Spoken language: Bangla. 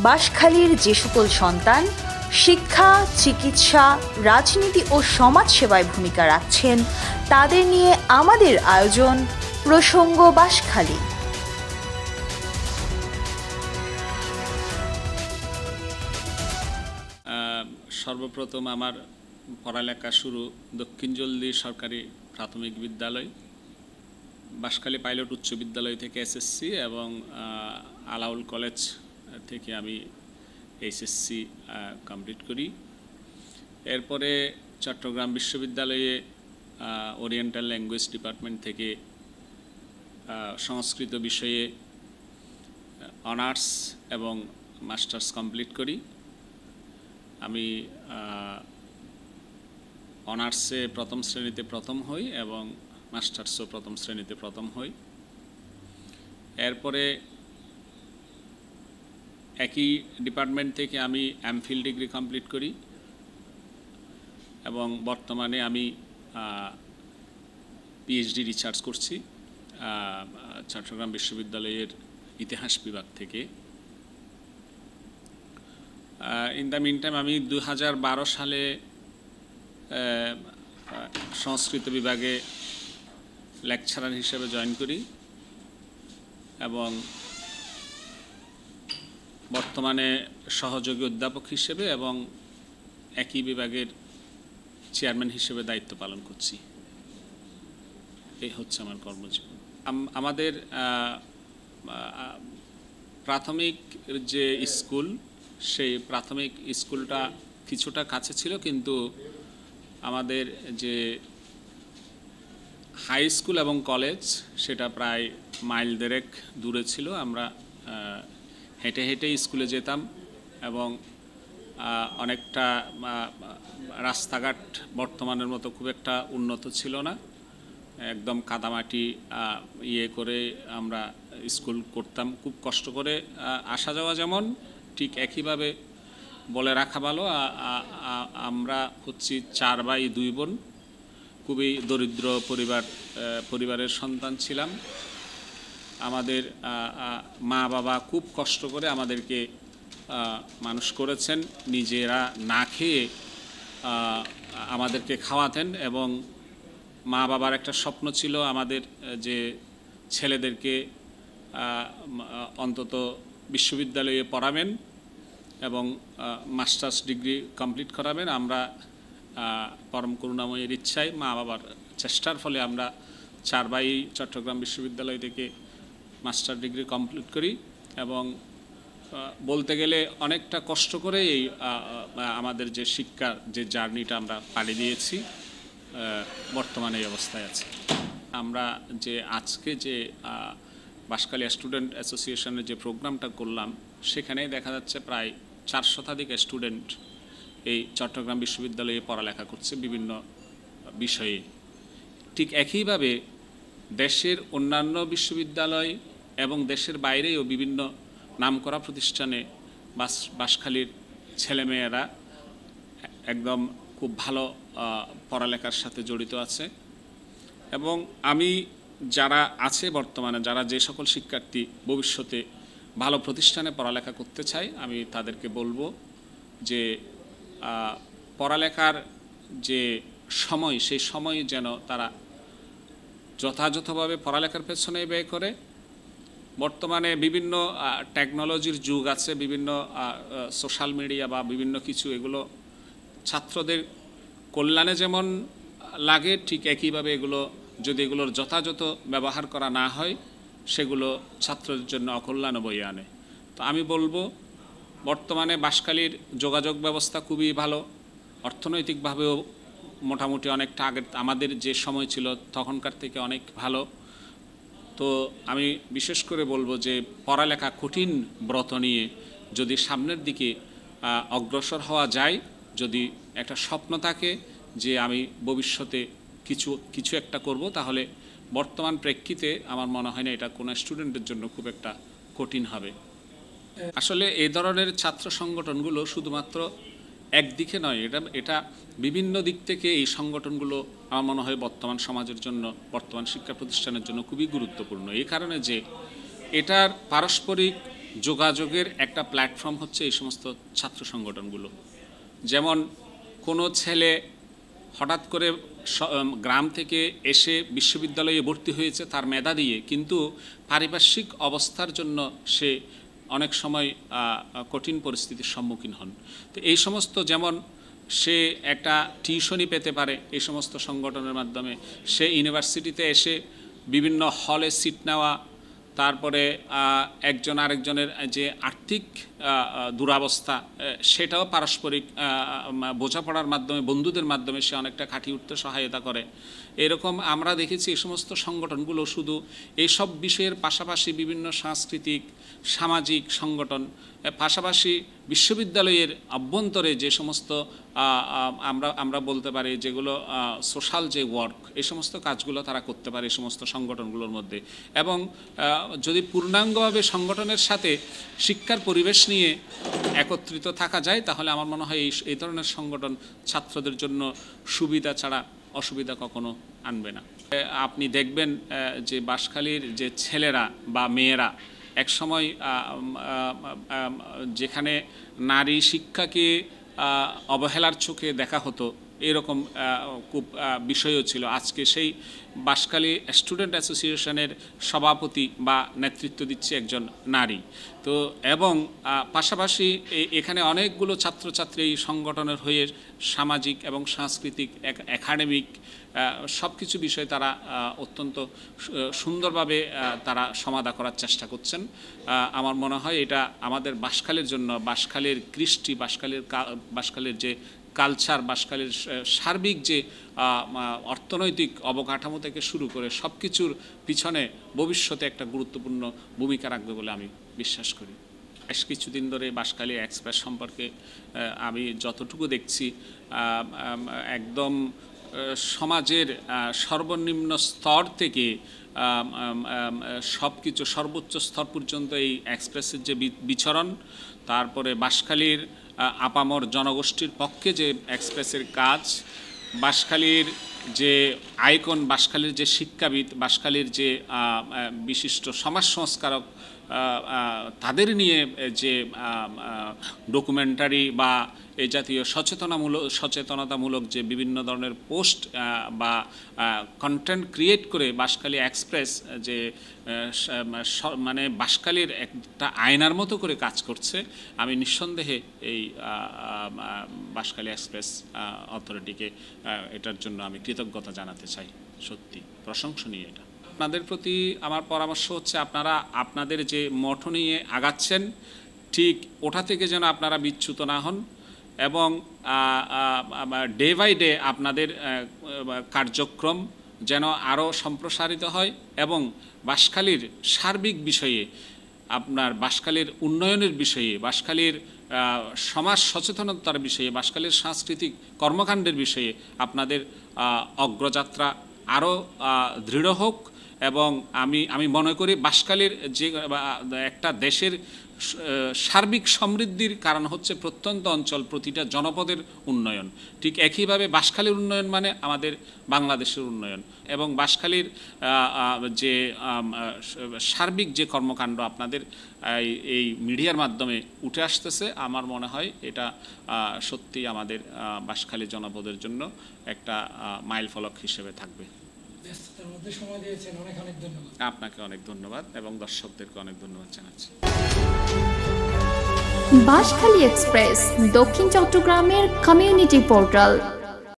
বাঁশখালীর যে সকল সন্তান শিক্ষা, চিকিৎসা, রাজনীতি ও সমাজ সেবায় ভূমিকা রাখছেন তাদের নিয়ে আমাদের আয়োজন প্রসঙ্গ বাঁশখালী। সর্বপ্রথম আমার পড়ালেখা শুরু দক্ষিণ জলদি সরকারি প্রাথমিক বিদ্যালয়, বাঁশখালী পাইলট উচ্চ বিদ্যালয় থেকে এসএসসি এবং আলাউল কলেজ থেকে আমি এইচএসসি কমপ্লিট করি। এরপরে চট্টগ্রাম বিশ্ববিদ্যালয়ে ওরিয়েন্টাল ল্যাঙ্গুয়েজ ডিপার্টমেন্ট থেকে সংস্কৃত বিষয়ে অনার্স এবং মাস্টার্স কমপ্লিট করি। আমি অনার্সে প্রথম শ্রেণীতে প্রথম হই এবং মাস্টার্সও প্রথম শ্রেণীতে প্রথম হই। এরপরে একই ডিপার্টমেন্ট থেকে আমি এমফিল ডিগ্রি কমপ্লিট করি এবং বর্তমানে আমি পিএইচডি রিসার্চ করছি চট্টগ্রাম বিশ্ববিদ্যালয়ের ইতিহাস বিভাগ থেকে। ইন দ্য মিন টাইম আমি 2012 সালে সংস্কৃত বিভাগে লেকচারার হিসেবে জয়েন করি এবং বর্তমানে সহযোগী অধ্যাপক হিসেবে এবং একই বিভাগের চেয়ারম্যান হিসেবে দায়িত্ব পালন করছি। এই হচ্ছে আমার কর্মজীবন। আমাদের প্রাথমিক যে স্কুল, সেই প্রাথমিক স্কুলটা কিছুটা কাছে ছিল, কিন্তু আমাদের যে হাই স্কুল এবং কলেজ সেটা প্রায় মাইল দেড়েক দূরে ছিল। আমরা হেঁটে হেঁটে স্কুলে যেতাম এবং অনেকটা রাস্তাঘাট বর্তমানের মতো খুব একটা উন্নত ছিল না, একদম কাদামাটি করে আমরা স্কুল করতাম। খুব কষ্ট করে আসা যাওয়া, যেমন ঠিক একইভাবে বলে রাখা ভালো আমরা হচ্ছি 4 ভাই 2 বোন, খুবই দরিদ্র পরিবারের সন্তান ছিলাম। আমাদের মা বাবা খুব কষ্ট করে আমাদেরকে মানুষ করেছেন, নিজেরা না খেয়ে আমাদেরকে খাওয়াতেন এবং মা বাবার একটা স্বপ্ন ছিল আমাদের যে ছেলেদেরকে অন্তত বিশ্ববিদ্যালয়ে পড়াবেন এবং মাস্টার্স ডিগ্রি কমপ্লিট করাবেন। আমরা পরম করুণাময়ের ইচ্ছায়, মা বাবার চেষ্টার ফলে আমরা 4 ভাই চট্টগ্রাম বিশ্ববিদ্যালয় থেকে মাস্টার ডিগ্রি কমপ্লিট করি এবং বলতে গেলে অনেকটা কষ্ট করে এই আমাদের যে শিক্ষার যে জার্নিটা আমরা পাড়ি দিয়েছি, বর্তমানে এই অবস্থায় আছে। আমরা যে আজকে যে বাঁশখালী স্টুডেন্ট অ্যাসোসিয়েশনের যে প্রোগ্রামটা করলাম, সেখানে দেখা যাচ্ছে প্রায় 4 শতাধিক স্টুডেন্ট এই চট্টগ্রাম বিশ্ববিদ্যালয়ে পড়ালেখা করছে বিভিন্ন বিষয়ে। ঠিক একইভাবে দেশের অন্যান্য বিশ্ববিদ্যালয় এবং দেশের বাইরেও বিভিন্ন নামকরা প্রতিষ্ঠানে বাঁশখালীর ছেলেমেয়েরা একদম খুব ভালো পড়ালেখার সাথে জড়িত আছে। এবং আমি যারা আছে বর্তমানে, যারা যে সকল শিক্ষার্থী ভবিষ্যতে ভালো প্রতিষ্ঠানে পড়ালেখা করতে চায়, আমি তাদেরকে বলবো যে পড়ালেখার যে সময়, সেই সময় যেন তারা যথাযথভাবে পড়ালেখার পেছনে ব্যয় করে। বর্তমানে বিভিন্ন টেকনোলজির যুগ আছে, বিভিন্ন সোশ্যাল মিডিয়া বা বিভিন্ন কিছু, এগুলো ছাত্রদের কল্যাণে যেমন লাগে, ঠিক একইভাবে এগুলো যদি এগুলোর যথাযথ ব্যবহার করা না হয়, সেগুলো ছাত্রদের জন্য অকল্যাণ বয়ে আনে। তো আমি বলবো, বর্তমানে বাঁশখালীর যোগাযোগ ব্যবস্থা খুবই ভালো, অর্থনৈতিকভাবেও মোটামুটি অনেকটা আগের আমাদের যে সময় ছিল তখনকার থেকে অনেক ভালো। তো আমি বিশেষ করে বলবো যে পড়ালেখা কঠিন ব্রত নিয়ে যদি সামনের দিকে অগ্রসর হওয়া যায়, যদি একটা স্বপ্ন থাকে যে আমি ভবিষ্যতে কিছু একটা করব, তাহলে বর্তমান প্রেক্ষিতে আমার মনে হয় না এটা কোনো স্টুডেন্টের জন্য খুব একটা কঠিন হবে। আসলে এই ধরনের ছাত্র সংগঠনগুলো শুধুমাত্র একদিকে নয়, এটা বিভিন্ন দিক থেকে এই সংগঠনগুলো আমার মনে হয় বর্তমান সমাজের জন্য, বর্তমান শিক্ষা প্রতিষ্ঠানের জন্য খুবই গুরুত্বপূর্ণ। এই কারণে যে এটার পারস্পরিক যোগাযোগের একটা প্ল্যাটফর্ম হচ্ছে এই সমস্ত ছাত্র সংগঠনগুলো। যেমন কোনো ছেলে হঠাৎ করে গ্রাম থেকে এসে বিশ্ববিদ্যালয়ে ভর্তি হয়েছে তার মেধা দিয়ে, কিন্তু পারিপার্শ্বিক অবস্থার জন্য সে অনেক সময় কঠিন পরিস্থিতির সম্মুখীন হন। তো এই সমস্ত, যেমন সে একটা টিউশনি পেতে পারে এই সমস্ত সংগঠনের মাধ্যমে, সে ইউনিভার্সিটিতে এসে বিভিন্ন হলে সিট নেওয়া, তারপরে একজন আরেকজনের যে আর্থিক দুরাবস্থা সেটাও পারস্পরিক বোঝাপড়ার মাধ্যমে, বন্ধুদের মাধ্যমে সে অনেকটা কাটিয়ে উঠতে সহায়তা করে। এরকম আমরা দেখেছি এই সমস্ত সংগঠনগুলো শুধু এইসব বিষয়ের পাশাপাশি বিভিন্ন সাংস্কৃতিক, সামাজিক সংগঠন, পাশাপাশি বিশ্ববিদ্যালয়ের অভ্যন্তরে যে সমস্ত আমরা বলতে পারি যেগুলো সোশ্যাল যে ওয়ার্ক, এই সমস্ত কাজগুলো তারা করতে পারে এই সমস্ত সংগঠনগুলোর মধ্যে। এবং যদি পূর্ণাঙ্গভাবে সংগঠনের সাথে শিক্ষার পরিবেশ নিয়ে একত্রিত থাকা যায়, তাহলে আমার মনে হয় এই ধরনের সংগঠন ছাত্রদের জন্য সুবিধা ছাড়া অসুবিধা কখনো আনবে না। আপনি দেখবেন যে বাঁশখালীর যে ছেলেরা বা মেয়েরা একসময় যেখানে নারী শিক্ষাকে অবহেলার চোখে দেখা হতো, এরকম খুব বিষয়ও ছিল। আজকে সেই বাঁশখালী স্টুডেন্ট অ্যাসোসিয়েশনের সভাপতি বা নেতৃত্ব দিচ্ছে একজন নারী। তো এবং পাশাপাশি এখানে অনেকগুলো ছাত্রছাত্রী এই সংগঠনের হয়ে সামাজিক এবং সাংস্কৃতিক, একাডেমিক সব কিছু বিষয়ে তারা অত্যন্ত সুন্দরভাবে তারা সমাধা করার চেষ্টা করছেন। আমার মনে হয় এটা আমাদের বাঁশখালীর জন্য, বাঁশখালীর কৃষ্টি, বাঁশখালীর যে কালচার, বাঁশখালীর সার্বিক যে অর্থনৈতিক অবকাঠামো থেকে শুরু করে সব কিছুর পিছনে ভবিষ্যতে একটা গুরুত্বপূর্ণ ভূমিকা রাখবে বলে আমি বিশ্বাস করি। বেশ কিছুদিন ধরে বাঁশখালী এক্সপ্রেস সম্পর্কে আমি যতটুকু দেখছি, একদম সমাজের সর্বনিম্ন স্তর থেকে সব কিছু সর্বোচ্চ স্তর পর্যন্ত এই এক্সপ্রেসের যে বিচরণ, তারপরে বাঁশখালীর আপামর জনগোষ্ঠীর পক্ষে যে এক্সপ্রেসের কাজ, বাঁশখালীর যে আইকন, বাঁশখালীর যে শিক্ষাবিদ, বাঁশখালীর যে বিশিষ্ট সমাজ সংস্কারক, তাদের নিয়ে যে ডকুমেন্টারি বা এই জাতীয় সচেতনতামূলক যে বিভিন্ন ধরনের পোস্ট বা কন্টেন্ট ক্রিয়েট করে বাঁশখালী এক্সপ্রেস যে মানে বাঁশখালীর একটা আয়নার মতো করে কাজ করছে, আমি নিঃসন্দেহে এই বাঁশখালী এক্সপ্রেস অথরিটিকে এটার জন্য আমি কৃতজ্ঞতা জানাতে চাই। সত্যি প্রশংসনীয় এটা। আপনাদের প্রতি আমার পরামর্শ হচ্ছে, আপনারা আপনাদের যে মঠো নিয়ে আগাচ্ছেন, ঠিক ওটা থেকে যেন আপনারা বিচ্যুত না হন এবং ডে বাই ডে আপনাদের কার্যক্রম যেন আরও সম্প্রসারিত হয় এবং বাঁশখালীর সার্বিক বিষয়ে, আপনার বাঁশখালীর উন্নয়নের বিষয়ে, বাঁশখালীর সমাজ সচেতনতার বিষয়ে, বাঁশখালীর সাংস্কৃতিক কর্মকাণ্ডের বিষয়ে আপনাদের অগ্রযাত্রা আরও দৃঢ় হোক। এবং আমি মনে করি বাঁশখালীর যে একটা দেশের সার্বিক সমৃদ্ধির কারণ হচ্ছে প্রত্যন্ত অঞ্চল, প্রতিটা জনপদের উন্নয়ন। ঠিক একইভাবে বাঁশখালীর উন্নয়ন মানে আমাদের বাংলাদেশের উন্নয়ন। এবং বাঁশখালীর যে সার্বিক যে কর্মকাণ্ড আপনাদের এই মিডিয়ার মাধ্যমে উঠে আসতেছে, আমার মনে হয় এটা সত্যি আমাদের বাঁশখালী জনপদের জন্য একটা মাইলফলক হিসেবে থাকবে। আপনাকে অনেক ধন্যবাদ এবং দর্শকদেরকে অনেক ধন্যবাদ জানাচ্ছি। বাঁশখালী এক্সপ্রেস, দক্ষিণ চট্টগ্রামের কমিউনিটি পোর্টাল।